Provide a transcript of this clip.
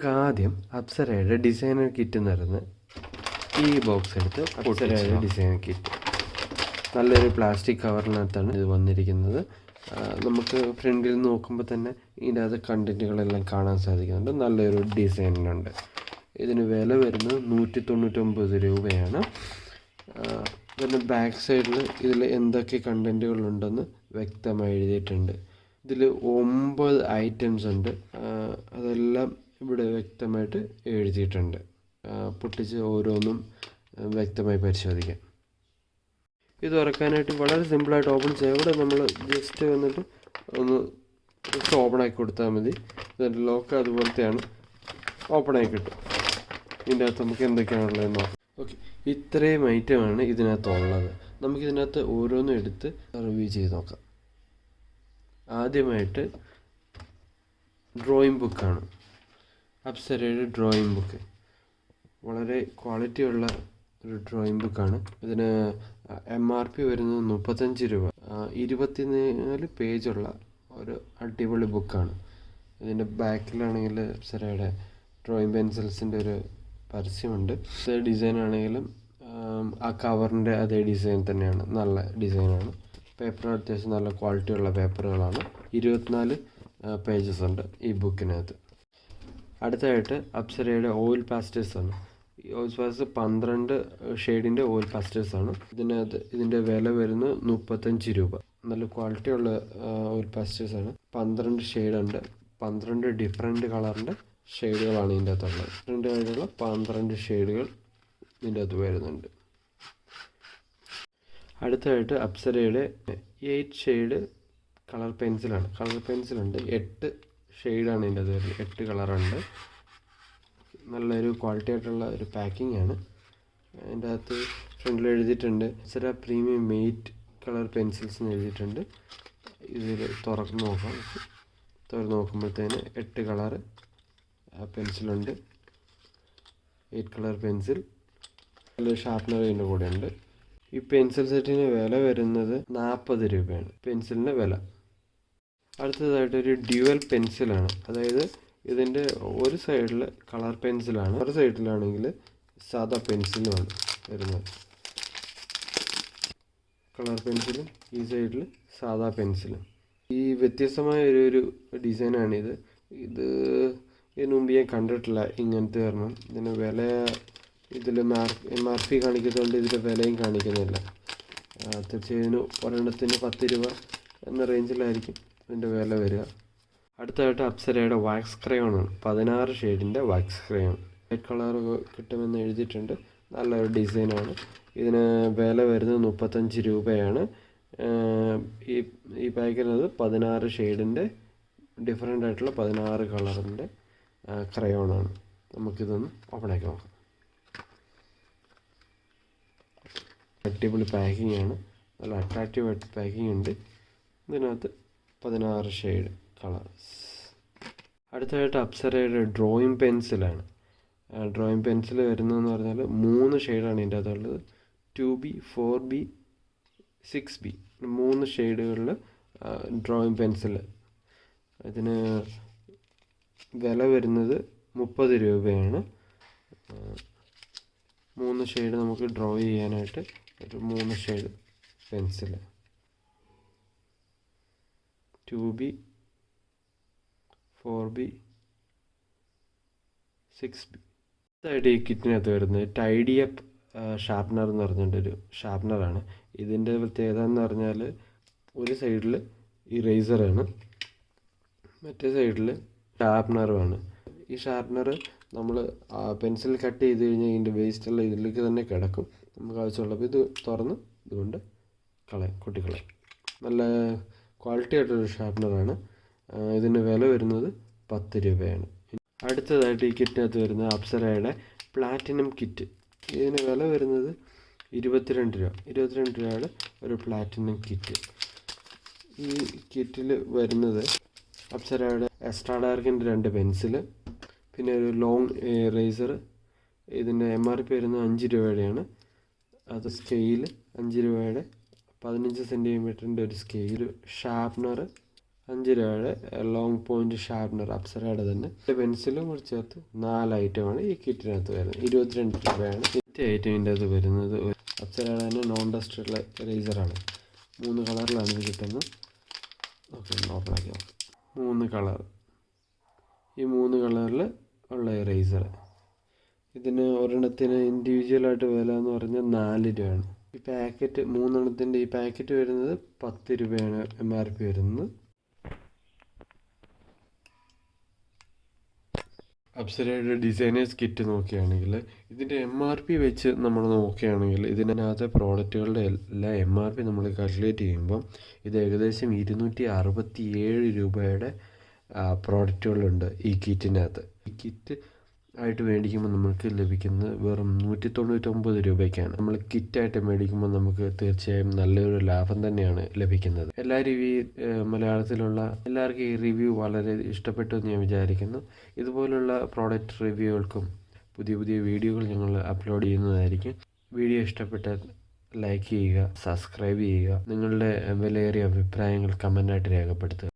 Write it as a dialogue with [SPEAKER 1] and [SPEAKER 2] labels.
[SPEAKER 1] നമുക്ക് ആദ്യം അപ്സരയുടെ designer kit എന്ന് പറയുന്ന ഈ ബോക്സ് എടുത്ത് അപ്സരയുടെ ഡിസൈനർ കിറ്റ് നല്ലൊരു പ്ലാസ്റ്റിക് കവറിനകത്താണ് ഇത് വന്നിരിക്കുന്നത്. നമുക്ക് ഫ്രണ്ടിൽ നോക്കുമ്പോൾ തന്നെ ഇതിൻ്റെ അത് കണ്ടൻറ്റുകളെല്ലാം കാണാൻ സാധിക്കുന്നുണ്ട്. നല്ലൊരു ഡിസൈനുണ്ട്. ഇതിന് വില വരുന്നത് 199 രൂപയാണ്. പിന്നെ ബാക്ക് സൈഡിൽ ഇതിൽ എന്തൊക്കെ കണ്ടൻറ്റുകളുണ്ടെന്ന് വ്യക്തമായി എഴുതിയിട്ടുണ്ട്. ഇതിൽ 9 ഐറ്റംസ് ഉണ്ട്. അതെല്ലാം ഇവിടെ വ്യക്തമായിട്ട് എഴുതിയിട്ടുണ്ട്. പൊട്ടിച്ച് ഓരോന്നും വ്യക്തമായി പരിശോധിക്കാം. ഇത് തുറക്കാനായിട്ട് വളരെ സിമ്പിളായിട്ട് ഓപ്പൺ ചെയ്യാം. ഇവിടെ നമ്മൾ ജസ്റ്റ് വന്നിട്ട് ഒന്ന് ഓപ്പൺ ആക്കി കൊടുത്താൽ മതി. ഇതിൻ്റെ ലോക്ക് അതുപോലത്തെയാണ്, ഓപ്പൺ ആയി കിട്ടും. ഇതിൻ്റെ അകത്ത് നമുക്ക് എന്തൊക്കെയാണുള്ളതെന്ന് നോക്കാം. ഓക്കെ, ഇത്രയും ഐറ്റമാണ് ഇതിനകത്തുള്ളത്. നമുക്കിതിനകത്ത് ഓരോന്നും എടുത്ത് റിവ്യൂ ചെയ്ത് നോക്കാം. ആദ്യമായിട്ട് ഡ്രോയിങ് ബുക്കാണ്. അപ്സരയുടെ ഡ്രോയിങ് ബുക്ക് വളരെ ക്വാളിറ്റിയുള്ള ഒരു ഡ്രോയിങ് ബുക്കാണ്. ഇതിന് MRP വരുന്നത് 35 രൂപ. 24 പേജുള്ള ഒരു അടിപൊളി ബുക്കാണ്. ഇതിൻ്റെ ബാക്കിലാണെങ്കിൽ അപ്സരയുടെ ഡ്രോയിങ് പെൻസിൽസിൻ്റെ ഒരു പരസ്യമുണ്ട്. ഡിസൈൻ ആണെങ്കിലും ആ കവറിൻ്റെ അതേ ഡിസൈൻ തന്നെയാണ്. നല്ല ഡിസൈനാണ്. പേപ്പർ അത്യാവശ്യം നല്ല ക്വാളിറ്റിയുള്ള പേപ്പറുകളാണ്. 24 പേജസ് ഉണ്ട് ഈ ബുക്കിനകത്ത്. അടുത്തതായിട്ട് അപ്സരയുടെ ഓയിൽ പാസ്റ്റേഴ്സ് ആണ്. ഈ ഓയിൽ പാസ്റ്റേഴ്സ് 12 ഷെയ്ഡിൻ്റെ ഓയിൽ പാസ്റ്റേഴ്സ് ആണ്. ഇതിൻ്റെ വില വരുന്നത് 35 രൂപ. നല്ല ക്വാളിറ്റിയുള്ള ഓയിൽ പാസ്റ്റേഴ്സ് ആണ്. 12 ഷെയ്ഡുണ്ട്. 12 ഡിഫറെൻറ്റ് കളറിൻ്റെ ഷെയ്ഡുകളാണ് ഇതിൻ്റെ അകത്തുള്ളത്. ഡിഫറെൻ്റ് ആയിട്ടുള്ള 12 ഷെയ്ഡുകൾ ഇതിൻ്റെ അകത്ത് വരുന്നുണ്ട്. അടുത്തതായിട്ട് അപ്സരയുടെ 8 ഷെയ്ഡ് കളർ പെൻസിലാണ്. കളർ പെൻസിലുണ്ട്. 8 ഷെയ്ഡാണ് ഇതിൻ്റെ അത് വരുന്നത്. 8 കളറുണ്ട്. നല്ലൊരു ക്വാളിറ്റി ആയിട്ടുള്ള ഒരു പാക്കിംഗ് ആണ്. അതിൻ്റെ അകത്ത് ഫ്രണ്ടിൽ എഴുതിയിട്ടുണ്ട് അപ്സര പ്രീമിയം 8 കളർ പെൻസിൽസ് എന്ന് എഴുതിയിട്ടുണ്ട്. ഇതിൽ തുറന്ന് നോക്കുമ്പോഴത്തേന് 8 കളറ് പെൻസിലുണ്ട്. 8 colour pencil. നല്ലൊരു ഷാർപ്നർ ഇതിൻ്റെ കൂടെ ഉണ്ട്. ഈ പെൻസിൽ സെറ്റിന് വില വരുന്നത് 40 രൂപയാണ് പെൻസിലിൻ്റെ വില. അടുത്തതായിട്ടൊരു ഡ്യുവൽ പെൻസിലാണ്. അതായത് ഇതിൻ്റെ ഒരു സൈഡിൽ കളർ പെൻസിലാണ്, ഒരു സൈഡിലാണെങ്കിൽ സാധാ പെൻസിലുമാണ് വരുന്നത്. കളർ പെൻസിലും ഈ സൈഡിൽ സാധാ പെൻസിലും. ഈ വ്യത്യസ്തമായ ഒരു ഡിസൈനാണിത്. ഇതിനു മുമ്പ് ഞാൻ കണ്ടിട്ടില്ല ഇങ്ങനത്തെ കാരണം. ഇതിന് വില ഇതിൽ MRP കാണിക്കുന്നതുകൊണ്ട് ഇതിൻ്റെ വിലയും കാണിക്കുന്നില്ല. തീർച്ചയായും ഒരെണ്ണത്തിന് 10 രൂപ എന്ന റേഞ്ചിലായിരിക്കും ഇതിൻ്റെ വില വരിക. അടുത്തതായിട്ട് അപ്സരയുടെ വാക്സ് ക്രയോണാണ്. 16 ഷെയ്ഡിൻ്റെ വാക്സ് ക്രയോൺ. വൈറ്റ് കളർ കിട്ടുമെന്ന് എഴുതിയിട്ടുണ്ട്. നല്ലൊരു ഡിസൈനാണ്. ഇതിന് വില വരുന്നത് 35 രൂപയാണ്. ഈ പാക്കിനത് 16 ഷെയ്ഡിൻ്റെ ഡിഫറെൻ്റ് ആയിട്ടുള്ള 16 കളറിൻ്റെ ക്രയോണാണ്. നമുക്കിതൊന്ന് ഓപ്പൺ ആക്കി നോക്കാം. അടിപൊളി പാക്കിംഗ് ആണ്. നല്ല അട്രാക്റ്റീവായിട്ട് പാക്കിംഗ് ഉണ്ട്. ഇതിനകത്ത് 16 ഷെയ്ഡ് കളേഴ്സ്. അടുത്തതായിട്ട് അപ്സരയുടെ ഡ്രോയിങ് പെൻസിലാണ്. ഡ്രോയിങ് പെൻസിൽ വരുന്നതെന്ന് പറഞ്ഞാൽ 3 ഷെയ്ഡാണ് ഇതിൻ്റെ അകത്തുള്ളത്. 2B, 4B, 6B 3 ഷെയ്ഡുകളിൽ drawing pencil. ഇതിന് വില വരുന്നത് 30 രൂപയാണ്. 3 ഷെയ്ഡ് നമുക്ക് ഡ്രോ ചെയ്യാനായിട്ട് ഒരു 3 shade pencil. 2B, 4B, 6B. അതായിട്ട് ഈ കിറ്റിനകത്ത് വരുന്നത് ടൈഡി അപ്പ് ഷാർപ്നർ എന്ന് പറഞ്ഞിട്ടൊരു ഷാർപ്നറാണ്. ഇതിൻ്റെ പ്രത്യേകത എന്ന് പറഞ്ഞാൽ ഒരു സൈഡിൽ ഇറേസറാണ്, മറ്റേ സൈഡിൽ ഷാർപ്നറുമാണ്. ഈ ഷാർപ്നർ നമ്മൾ പെൻസിൽ കട്ട് ചെയ്ത് കഴിഞ്ഞാൽ ഇതിൻ്റെ വേസ്റ്റുള്ള ഇതിലേക്ക് തന്നെ കിടക്കും. നമുക്ക് ആവശ്യമുള്ളപ്പോൾ ഇത് തുറന്ന് ഇതുകൊണ്ട് കൊട്ടിക്കളയും. നല്ല ക്വാളിറ്റി ആയിട്ടൊരു ഷാർപ്നറാണ്. ഇതിന് വില വരുന്നത് 10 രൂപയാണ്. അടുത്തതായിട്ട് ഈ കിറ്റിനകത്ത് വരുന്നത് അപ്സരയുടെ പ്ലാറ്റിനം കിറ്റ്. ഇതിന് വില വരുന്നത് 22 രൂപ. 22 രൂപയുടെ ഒരു പ്ലാറ്റിനം കിറ്റ്. ഈ കിറ്റിൽ വരുന്നത് അപ്സരയുടെ എക്സ്ട്രാ ഡാർക്കിൻ്റെ 2 പെൻസിൽ, പിന്നെ ഒരു ലോങ് ഇറേസർ. ഇതിൻ്റെ MRP വരുന്നത് 5 രൂപയുടെയാണ്. അത് സ്കെയിൽ 5 രൂപയുടെ 15 സെൻറ്റിമീറ്ററിൻ്റെ ഒരു സ്കെയിൽ, ഷാർപ്നർ 5 രൂപയുടെ ലോങ് പോയിന്റ് ഷാർപ്നർ അപ്സരയുടെ തന്നെ പെൻസിലും കൂടി ചേർത്ത് 4 ഐറ്റമാണ് ഈ കിറ്റിനകത്ത് വരുന്നത്. 22 രൂപയാണ്. മറ്റേ ഐറ്റമിൻ്റെ അത് വരുന്നത് അപ്സരയുടെ തന്നെ നോൺ ഡസ്റ്റുള്ള ഇറേസറാണ്. 3 കളറിലാണ് ഇത് കിട്ടുന്നത്. ഓക്കെ, ഓപ്പണാക്കി നോക്കാം. 3 കളർ, ഈ 3 കളറിൽ ഉള്ള ഇറേസർ. ഇതിന് ഒരെണ്ണത്തിന് ഇൻഡിവിജ്വലായിട്ട് വില എന്ന് പറഞ്ഞാൽ 4 രൂപയാണ്. ഈ പാക്കറ്റ് 3 എണ്ണത്തിൻ്റെ ഈ പാക്കറ്റ് വരുന്നത് 10 രൂപയാണ് MRP വരുന്നത്. അപ്സരയുടെ ഡിസൈനേഴ്സ് കിറ്റ് നോക്കുകയാണെങ്കിൽ ഇതിൻ്റെ MRP വെച്ച് നമ്മൾ നോക്കുകയാണെങ്കിൽ ഇതിനകത്തെ പ്രോഡക്റ്റുകളുടെ എല്ലാ MRP നമ്മൾ കാൽക്കുലേറ്റ് ചെയ്യുമ്പം ഇത് ഏകദേശം 267 രൂപയുടെ പ്രോഡക്റ്റുകളുണ്ട് ഈ കിറ്റിനകത്ത്. ഈ കിറ്റ് ആയിട്ട് മേടിക്കുമ്പോൾ നമുക്ക് ലഭിക്കുന്നത് വെറും 199 രൂപയ്ക്കാണ്. നമ്മൾ കിറ്റായിട്ട് മേടിക്കുമ്പോൾ നമുക്ക് തീർച്ചയായും നല്ലൊരു ലാഭം തന്നെയാണ് ലഭിക്കുന്നത്. മലയാളത്തിലുള്ള എല്ലാവർക്കും ഈ റിവ്യൂ വളരെ ഇഷ്ടപ്പെട്ടു എന്ന് ഞാൻ വിചാരിക്കുന്നു. ഇതുപോലുള്ള പ്രോഡക്റ്റ് റിവ്യൂകൾക്കും പുതിയ പുതിയ വീഡിയോകൾ ഞങ്ങൾ അപ്ലോഡ് ചെയ്യുന്നതായിരിക്കും. വീഡിയോ ഇഷ്ടപ്പെട്ടാൽ ലൈക്ക് ചെയ്യുക, സബ്സ്ക്രൈബ് ചെയ്യുക, നിങ്ങളുടെ വിലയേറിയ അഭിപ്രായങ്ങൾ കമൻ്റായിട്ട് രേഖപ്പെടുത്തുക.